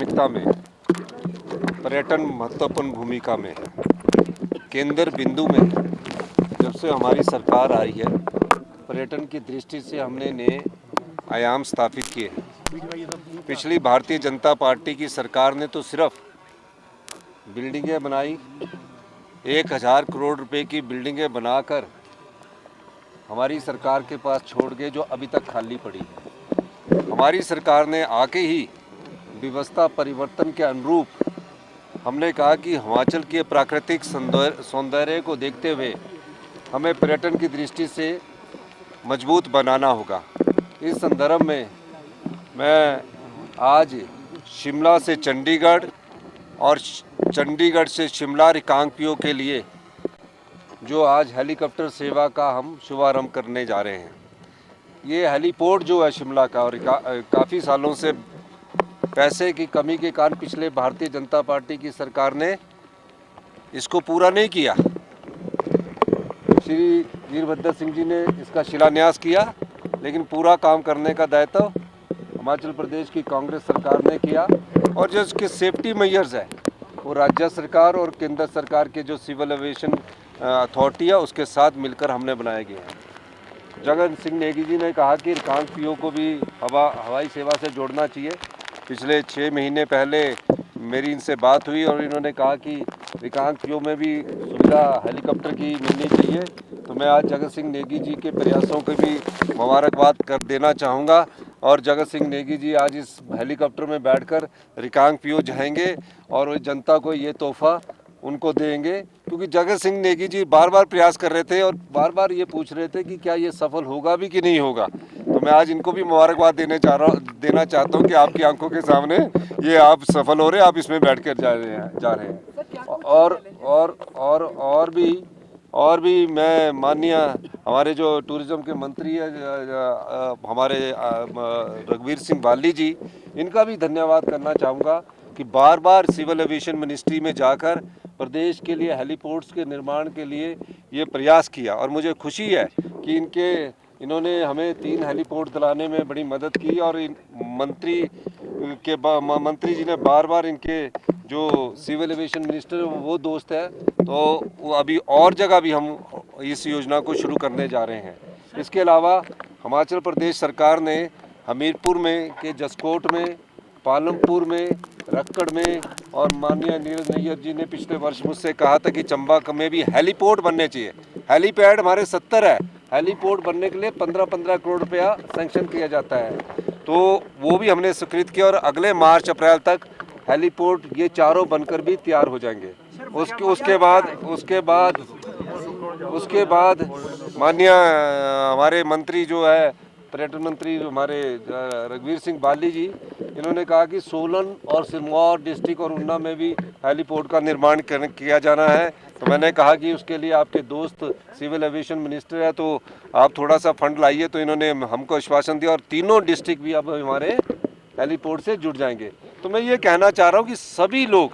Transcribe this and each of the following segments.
प्राथमिकता में पर्यटन महत्वपूर्ण भूमिका में है, केंद्र बिंदु में है। जब से हमारी सरकार आई है, पर्यटन की दृष्टि से हमने नए आयाम स्थापित किए हैं। पिछली भारतीय जनता पार्टी की सरकार ने तो सिर्फ बिल्डिंगें बनाई, 1000 करोड़ रुपए की बिल्डिंगें बनाकर हमारी सरकार के पास छोड़ गए, जो अभी तक खाली पड़ी है। हमारी सरकार ने आके ही व्यवस्था परिवर्तन के अनुरूप हमने कहा कि हिमाचल के प्राकृतिक सौंदर्य को देखते हुए हमें पर्यटन की दृष्टि से मजबूत बनाना होगा। इस संदर्भ में मैं आज शिमला से चंडीगढ़ और चंडीगढ़ से शिमला रिकांगपिओ के लिए जो आज हेलीकॉप्टर सेवा का हम शुभारंभ करने जा रहे हैं। ये हेलीपोर्ट जो है शिमला का, और काफ़ी सालों से पैसे की कमी के कारण पिछले भारतीय जनता पार्टी की सरकार ने इसको पूरा नहीं किया। श्री वीरभद्र सिंह जी ने इसका शिलान्यास किया, लेकिन पूरा काम करने का दायित्व हिमाचल प्रदेश की कांग्रेस सरकार ने किया। और जो इसके सेफ्टी मेजर्स है वो राज्य सरकार और केंद्र सरकार के जो सिविल एविएशन अथॉरिटी है उसके साथ मिलकर हमने बनाए गए हैं। जगन सिंह नेगी जी ने कहा कि रिकांगपिओ को भी हवाई सेवा से जोड़ना चाहिए। पिछले 6 महीने पहले मेरी इनसे बात हुई और इन्होंने कहा कि रिकांगपिओ में भी सुविधा हेलीकॉप्टर की मिलनी चाहिए। तो मैं आज जगत सिंह नेगी जी के प्रयासों को भी मुबारकबाद कर देना चाहूँगा। और जगत सिंह नेगी जी आज इस हेलीकॉप्टर में बैठकर रिकांगपिओ जाएंगे और जनता को ये तोहफा उनको देंगे, क्योंकि जगत सिंह नेगी जी बार बार प्रयास कर रहे थे और बार बार ये पूछ रहे थे कि क्या ये सफल होगा भी कि नहीं होगा। तो मैं आज इनको भी मुबारकबाद देना चाहता हूँ कि आपकी आंखों के सामने ये आप सफल हो रहे हैं, आप इसमें बैठकर जा रहे हैं। और भी मैं माननीय हमारे जो टूरिज्म के मंत्री है हमारे रघुवीर सिंह बाली जी, इनका भी धन्यवाद करना चाहूँगा कि बार बार सिविल एविएशन मिनिस्ट्री में जाकर प्रदेश के लिए हेलीपोर्ट्स के निर्माण के लिए ये प्रयास किया। और मुझे खुशी है कि इन्होंने हमें 3 हेलीपोर्ट दिलाने में बड़ी मदद की। और मंत्री जी ने बार बार इनके जो सिविल एविएशन मिनिस्टर वो दोस्त है, तो वो अभी और जगह भी हम इस योजना को शुरू करने जा रहे हैं। इसके अलावा हिमाचल प्रदेश सरकार ने हमीरपुर में के जसकोट में, पालमपुर में, रक्कड़ में, और माननीय नीरज नैयर जी ने पिछले वर्ष मुझसे कहा था कि चंबा में भी हेलीपोर्ट बनने चाहिए। हेलीपैड हमारे 70 है, हेलीपोर्ट बनने के लिए 15-15 करोड़ रुपया सैंक्शन किया जाता है, तो वो भी हमने स्वीकृत किया। और अगले मार्च अप्रैल तक हेलीपोर्ट ये चारों बनकर भी तैयार हो जाएंगे। उसके बाद माननीय हमारे मंत्री जो है पर्यटन मंत्री हमारे रघुवीर सिंह बाली जी, इन्होंने कहा कि सोलन और सिरमौर डिस्ट्रिक्ट और ऊना में भी हेलीपोर्ट का निर्माण किया जाना है। तो मैंने कहा कि उसके लिए आपके दोस्त सिविल एविएशन मिनिस्टर है, तो आप थोड़ा सा फंड लाइए। तो इन्होंने हमको आश्वासन दिया और तीनों डिस्ट्रिक्ट भी अब हमारे हेलीपोर्ट से जुड़ जाएंगे। तो मैं ये कहना चाह रहा हूँ कि सभी लोग,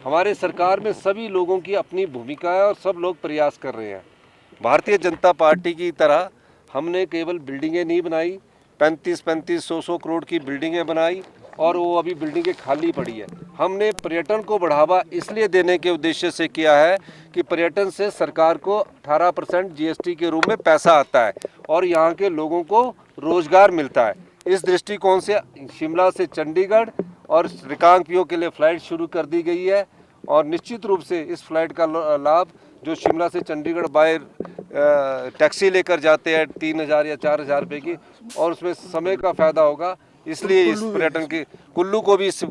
हमारे सरकार में सभी लोगों की अपनी भूमिका है और सब लोग प्रयास कर रहे हैं। भारतीय जनता पार्टी की तरह हमने केवल बिल्डिंगें नहीं बनाई, 35-100 करोड़ की बिल्डिंगें बनाई और वो अभी बिल्डिंगें खाली पड़ी है। हमने पर्यटन को बढ़ावा इसलिए देने के उद्देश्य से किया है कि पर्यटन से सरकार को 18% जीएसटी के रूप में पैसा आता है और यहाँ के लोगों को रोजगार मिलता है। इस दृष्टिकोण से शिमला से चंडीगढ़ और रिकांगपिओ के लिए फ़्लाइट शुरू कर दी गई है। और निश्चित रूप से इस फ्लाइट का लाभ जो शिमला से चंडीगढ़ बाय टैक्सी लेकर जाते हैं 3000 या 4000 रुपये की, और उसमें समय का फ़ायदा होगा, इसलिए इस पर्यटन की कुल्लू को भी इस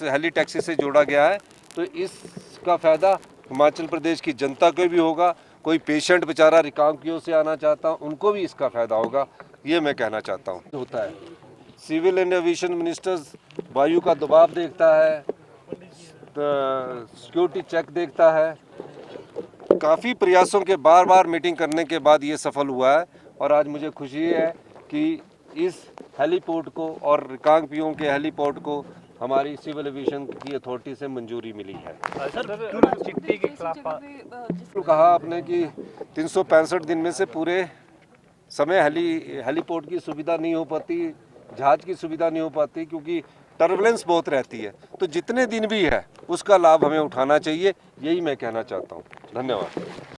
हेली टैक्सी से जोड़ा गया है। तो इसका फ़ायदा हिमाचल प्रदेश की जनता को भी होगा। कोई पेशेंट बेचारा रिकांगपिओ से आना चाहता उनको भी इसका फ़ायदा होगा, ये मैं कहना चाहता हूँ। होता है सिविल एंड एविएशन मिनिस्टर्स वायु का दबाव देखता है, सिक्योरिटी चेक देखता है। काफ़ी प्रयासों के बार बार मीटिंग करने के बाद ये सफल हुआ है। और आज मुझे खुशी है कि इस हेलीपोर्ट को और रिकांगपिओ के हेलीपोर्ट को हमारी सिविल एविएशन की अथॉरिटी से मंजूरी मिली है। चिट्ठी के खिलाफ कहा आपने कि 365 दिन में से पूरे समय हेलीपोर्ट की सुविधा नहीं हो पाती, जहाज़ की सुविधा नहीं हो पाती, क्योंकि टर्बुलेंस बहुत रहती है, तो जितने दिन भी है उसका लाभ हमें उठाना चाहिए, यही मैं कहना चाहता हूँ। धन्यवाद।